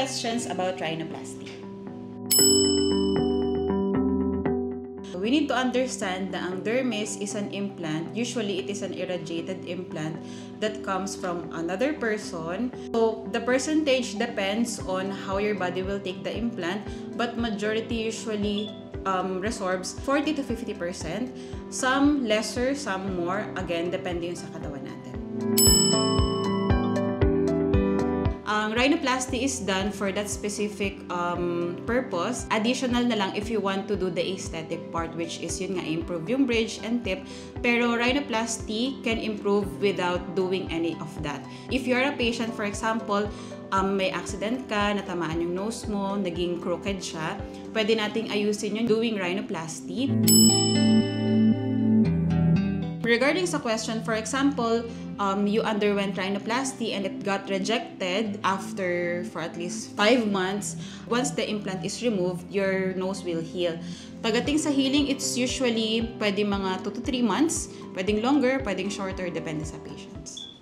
questions about rhinoplasty. We need to understand na ang dermis is an implant. Usually, it is an irradiated implant that comes from another person. So, the percentage depends on how your body will take the implant, but majority usually resorbs 40 to 50%. Some lesser, some more. Again, depende yun sa katawan natin. Ang rhinoplasty is done for that specific purpose. Additional na lang if you want to do the aesthetic part, which is yun nga, improve yung bridge and tip. Pero rhinoplasty can improve without doing any of that. If you're a patient, for example, may accident ka, natamaan yung nose mo, naging crooked siya, pwede nating ayusin yun doing rhinoplasty. Regarding sa question, for example, you underwent rhinoplasty and it got rejected after for at least 5 months. Once the implant is removed, your nose will heal. Pagdating sa healing, it's usually pwede mga 2 to 3 months, pwedeng longer, pwedeng shorter, depende sa patients.